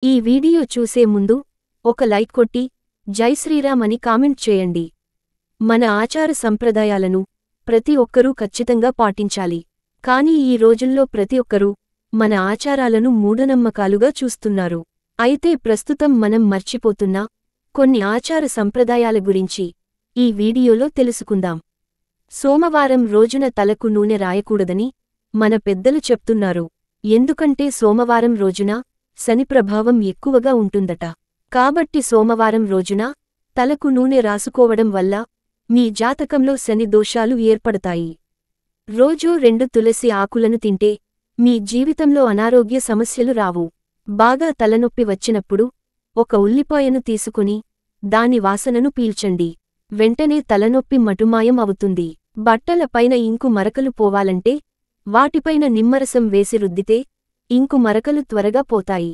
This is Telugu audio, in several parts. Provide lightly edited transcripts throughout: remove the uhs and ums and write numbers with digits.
ఈ వీడియో చూసే ముందు ఒక లైక్ కొట్టి జై శ్రీరామ్ అని కామెంట్ చేయండి. మన ఆచార సంప్రదాయాలను ప్రతి ఒక్కరూ ఖచ్చితంగా పాటించాలి. కానీ ఈ రోజుల్లో ప్రతి ఒక్కరూ మన ఆచారాలను మూఢనమ్మకాలుగా చూస్తున్నారు. అయితే ప్రస్తుతం మనం మర్చిపోతున్న కొన్ని ఆచార సంప్రదాయాల గురించి ఈ వీడియోలో తెలుసుకుందాం. సోమవారం రోజున తలకు నూనె రాయకూడదని మన పెద్దలు చెప్తున్నారు. ఎందుకంటే సోమవారం రోజున శని ప్రభావం ఎక్కువగా ఉంటుందట. కాబట్టి సోమవారం రోజున తలకు నూనె రాసుకోవడం వల్ల మీ జాతకంలో శని దోషాలు ఏర్పడతాయి. రోజూ 2 తులసి ఆకులను తింటే మీ జీవితంలో అనారోగ్య సమస్యలు రావు. బాగా తలనొప్పి వచ్చినప్పుడు ఒక ఉల్లిపాయను తీసుకుని దాని వాసనను పీల్చండి. వెంటనే తలనొప్పి మటుమాయం అవుతుంది. బట్టల పైన ఇంకు మరకలు పోవాలంటే వాటిపైన నిమ్మరసం వేసి రుద్దితే ఇంకు మరకలు త్వరగా పోతాయి.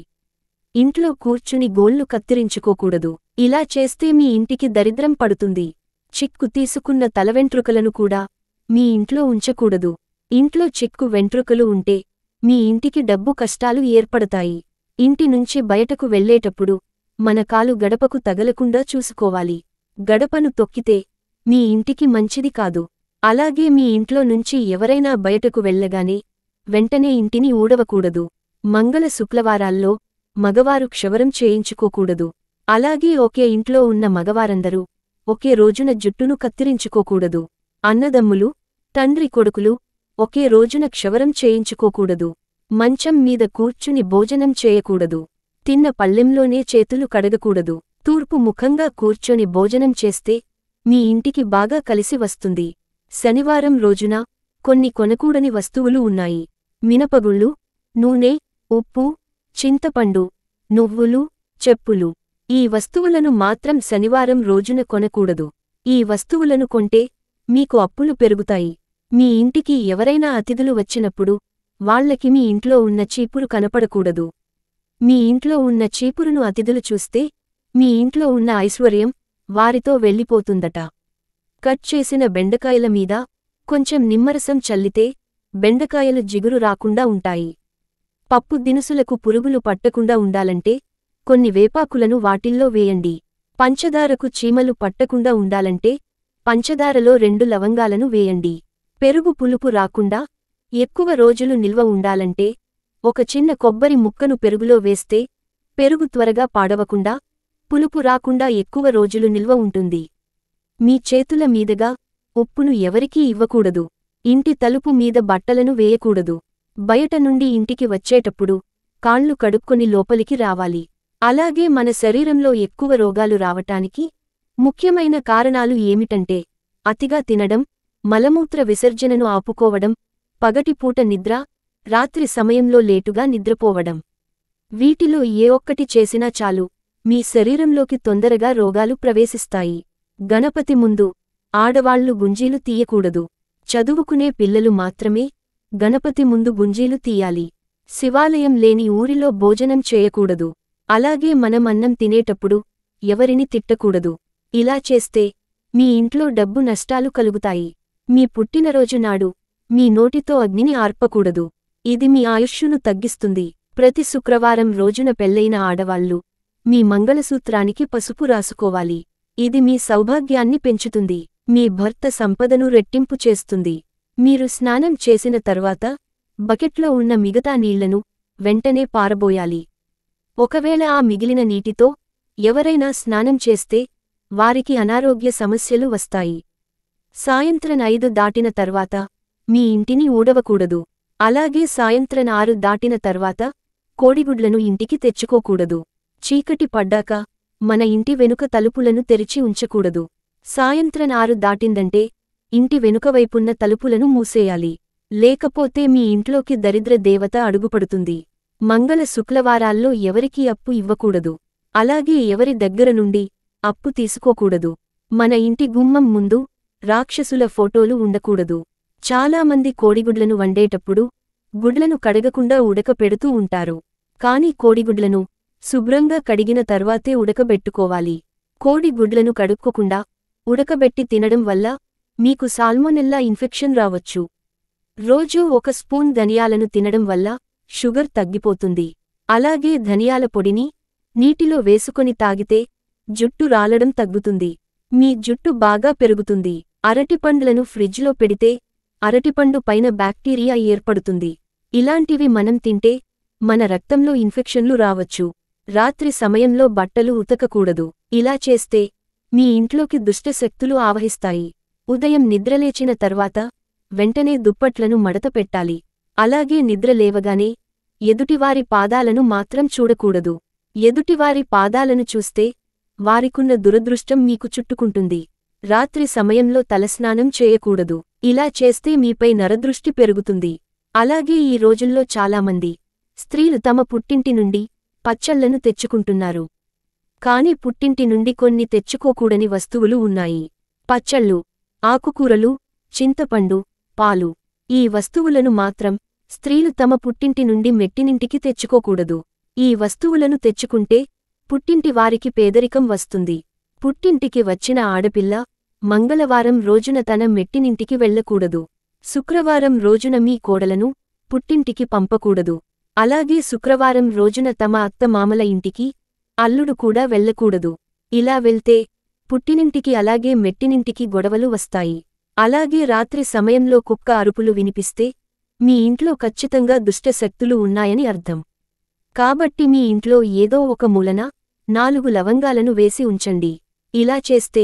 ఇంట్లో కూర్చుని గోళ్లు కత్తిరించుకోకూడదు. ఇలా చేస్తే మీ ఇంటికి దరిద్రం పడుతుంది. చిక్కు తీసుకున్న తలవెంట్రుకలను కూడా మీ ఇంట్లో ఉంచకూడదు. ఇంట్లో చిక్కు వెంట్రుకలు ఉంటే మీ ఇంటికి డబ్బు కష్టాలు ఏర్పడతాయి. ఇంటి నుంచి బయటకు వెళ్లేటప్పుడు మన కాలు గడపకు తగలకుండా చూసుకోవాలి. గడపను తొక్కితే మీ ఇంటికి మంచిది కాదు. అలాగే మీ ఇంట్లో నుంచి ఎవరైనా బయటకు వెళ్లగానే వెంటనే ఇంటిని ఊడవకూడదు. మంగళ శుక్రవారాల్లో మగవారు క్షవరం చేయించుకోకూడదు. అలాగే ఒకే ఇంట్లో ఉన్న మగవారందరూ ఒకే రోజున జుట్టును కత్తిరించుకోకూడదు. అన్నదమ్ములు, తండ్రి కొడుకులు ఒకే రోజున క్షవరం చేయించుకోకూడదు. మంచం మీద కూర్చుని భోజనం చేయకూడదు. తిన్న పళ్ళెంలోనే చేతులు కడగకూడదు. తూర్పు ముఖంగా కూర్చొని భోజనం చేస్తే మీ ఇంటికి బాగా కలిసి వస్తుంది. శనివారం రోజున కొన్ని కొనకూడని వస్తువులు ఉన్నాయి. మినపగుళ్ళు, నూనె, ఉప్పు, చింతపండు, నువ్వులు, చెప్పులు. ఈ వస్తువులను మాత్రం శనివారం రోజున కొనకూడదు. ఈ వస్తువులను కొంటే మీకు అప్పులు పెరుగుతాయి. మీ ఇంటికి ఎవరైనా అతిథులు వచ్చినప్పుడు వాళ్లకి మీ ఇంట్లో ఉన్న చీపురు కనపడకూడదు. మీ ఇంట్లో ఉన్న చీపురును అతిథులు చూస్తే మీ ఇంట్లో ఉన్న ఐశ్వర్యం వారితో వెళ్ళిపోతుందట. కట్ చేసిన బెండకాయల మీద కొంచెం నిమ్మరసం చల్లితే బెండకాయలు జిగురు రాకుండా ఉంటాయి. పప్పు దినుసులకు పురుగులు పట్టకుండా ఉండాలంటే కొన్ని వేపాకులను వాటిల్లో వేయండి. పంచదారకు చీమలు పట్టకుండా ఉండాలంటే పంచదారలో 2 లవంగాలను వేయండి. పెరుగు పులుపు రాకుండా ఎక్కువ రోజులు నిల్వ ఉండాలంటే ఒక చిన్న కొబ్బరి ముక్కను పెరుగులో వేస్తే పెరుగు త్వరగా పాడవకుండా పులుపు రాకుండా ఎక్కువ రోజులు నిల్వ ఉంటుంది. మీ చేతుల మీదగా ఉప్పును ఎవరికీ ఇవ్వకూడదు. ఇంటి తలుపు మీద బట్టలను వేయకూడదు. బయట నుండి ఇంటికి వచ్చేటప్పుడు కాళ్ళు కడుక్కొని లోపలికి రావాలి. అలాగే మన శరీరంలో ఎక్కువ రోగాలు రావటానికి ముఖ్యమైన కారణాలు ఏమిటంటే అతిగా తినడం, మలమూత్ర విసర్జనను ఆపుకోవడం, పగటిపూట నిద్ర, రాత్రి సమయంలో లేటుగా నిద్రపోవడం. వీటిలో ఏ ఒక్కటి చేసినా చాలు మీ శరీరంలోకి తొందరగా రోగాలు ప్రవేశిస్తాయి. గణపతి ముందు ఆడవాళ్లు గుంజీలు తీయకూడదు. చదువుకునే పిల్లలు మాత్రమే గణపతి ముందు గుంజీలు తీయాలి. శివాలయం లేని ఊరిలో భోజనం చేయకూడదు. అలాగే మనం అన్నం తినేటప్పుడు ఎవరిని తిట్టకూడదు. ఇలా చేస్తే మీ ఇంట్లో డబ్బు నష్టాలు కలుగుతాయి. మీ పుట్టినరోజు నాడు మీ నోటితో అగ్నిని ఆర్పకూడదు. ఇది మీ ఆయుష్షును తగ్గిస్తుంది. ప్రతి శుక్రవారం రోజున పెళ్లైన ఆడవాళ్లు మీ మంగళసూత్రానికి పసుపు రాసుకోవాలి. ఇది మీ సౌభాగ్యాన్ని పెంచుతుంది. మీ భర్త సంపదను రెట్టింపు చేస్తుంది. మీరు స్నానం చేసిన తర్వాత బకెట్లో ఉన్న మిగతా నీళ్లను వెంటనే పారబోయాలి. ఒకవేళ ఆ మిగిలిన నీటితో ఎవరైనా స్నానం చేస్తే వారికి అనారోగ్య సమస్యలు వస్తాయి. సాయంత్రం 5 దాటిన తర్వాత మీ ఇంటిని ఊడవకూడదు. అలాగే సాయంత్రం 6 దాటిన తర్వాత కోడిగుడ్లను ఇంటికి తెచ్చుకోకూడదు. చీకటి పడ్డాక మన ఇంటి వెనుక తలుపులను తెరిచి ఉంచకూడదు. సాయంత్రం 6 దాటిందంటే ఇంటి వెనుకవైపున్న తలుపులను మూసేయాలి. లేకపోతే మీ ఇంట్లోకి దరిద్ర దేవత అడుగుపడుతుంది. మంగళ శుక్రవారాల్లో ఎవరికీ అప్పు ఇవ్వకూడదు. అలాగే ఎవరి దగ్గర నుండి అప్పు తీసుకోకూడదు. మన ఇంటి గుమ్మం ముందు రాక్షసుల ఫోటోలు ఉండకూడదు. చాలామంది కోడిగుడ్లను వండేటప్పుడు గుడ్లను కడగకుండా ఉడకపెడుతూ ఉంటారు. కాని కోడిగుడ్లను శుభ్రంగా కడిగిన తర్వాతే ఉడకబెట్టుకోవాలి. కోడి గుడ్లను కడుక్కోకుండా ఉడకబెట్టి తినడం వల్ల మీకు సాల్మొనెల్లా ఇన్ఫెక్షన్ రావచ్చు. రోజూ 1 స్పూన్ ధనియాలను తినడం వల్ల షుగర్ తగ్గిపోతుంది. అలాగే ధనియాల పొడిని నీటిలో వేసుకొని తాగితే జుట్టు రాలడం తగ్గుతుంది. మీ జుట్టు బాగా పెరుగుతుంది. అరటిపండ్లను ఫ్రిడ్జ్లో పెడితే అరటిపండు పైన బ్యాక్టీరియా ఏర్పడుతుంది. ఇలాంటివి మనం తింటే మన రక్తంలో ఇన్ఫెక్షన్లు రావచ్చు. రాత్రి సమయంలో బట్టలు ఉతకకూడదు. ఇలా చేస్తే మీ ఇంట్లోకి దుష్టశక్తులు ఆవహిస్తాయి. ఉదయం నిద్రలేచిన తర్వాత వెంటనే దుప్పట్లను మడత పెట్టాలి. అలాగే నిద్ర లేవగానే ఎదుటివారి పాదాలను మాత్రం చూడకూడదు. ఎదుటివారి పాదాలను చూస్తే వారికున్న దురదృష్టం మీకు చుట్టుకుంటుంది. రాత్రి సమయంలో తలస్నానం చేయకూడదు. ఇలా చేస్తే మీపై నరదృష్టి పెరుగుతుంది. అలాగే ఈ రోజుల్లో చాలామంది స్త్రీలు తమ పుట్టింటి నుండి పచ్చళ్లను తెచ్చుకుంటున్నారు. కాని పుట్టింటి నుండి కొన్ని తెచ్చుకోకూడని వస్తువులు ఉన్నాయి. పచ్చళ్ళు, ఆకుకూరలు, చింతపండు, పాలు. ఈ వస్తువులను మాత్రం స్త్రీలు తమ పుట్టింటి నుండి మెట్టినింటికి తెచ్చుకోకూడదు. ఈ వస్తువులను తెచ్చుకుంటే పుట్టింటి వారికి పేదరికం వస్తుంది. పుట్టింటికి వచ్చిన ఆడపిల్ల మంగళవారం రోజున తన మెట్టినింటికి వెళ్లకూడదు. శుక్రవారం రోజున మీ కోడలను పుట్టింటికి పంపకూడదు. అలాగే శుక్రవారం రోజున తమ అత్తమామల ఇంటికి అల్లుడు కూడా వెళ్లకూడదు. ఇలా వెళ్తే పుట్టినింటికి అలాగే మెట్టినింటికి గొడవలు వస్తాయి. అలాగే రాత్రి సమయంలో కుక్క అరుపులు వినిపిస్తే మీ ఇంట్లో ఖచ్చితంగా దుష్టశక్తులు ఉన్నాయని అర్థం. కాబట్టి మీ ఇంట్లో ఏదో ఒక మూలన 4 లవంగాలను వేసి ఉంచండి. ఇలా చేస్తే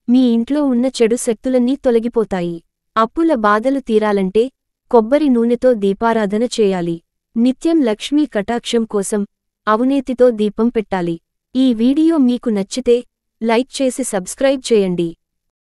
మీ ఇంట్లో ఉన్న చెడు శక్తులన్నీ తొలగిపోతాయి. అప్పుల బాధలు తీరాలంటే కొబ్బరి నూనెతో దీపారాధన చేయాలి. నిత్యం లక్ష్మీ కటాక్షం కోసం అవినేతితో దీపం పెట్టాలి. ఈ వీడియో మీకు నచ్చితే లైక్ చేసి సబ్స్క్రైబ్ చేయండి.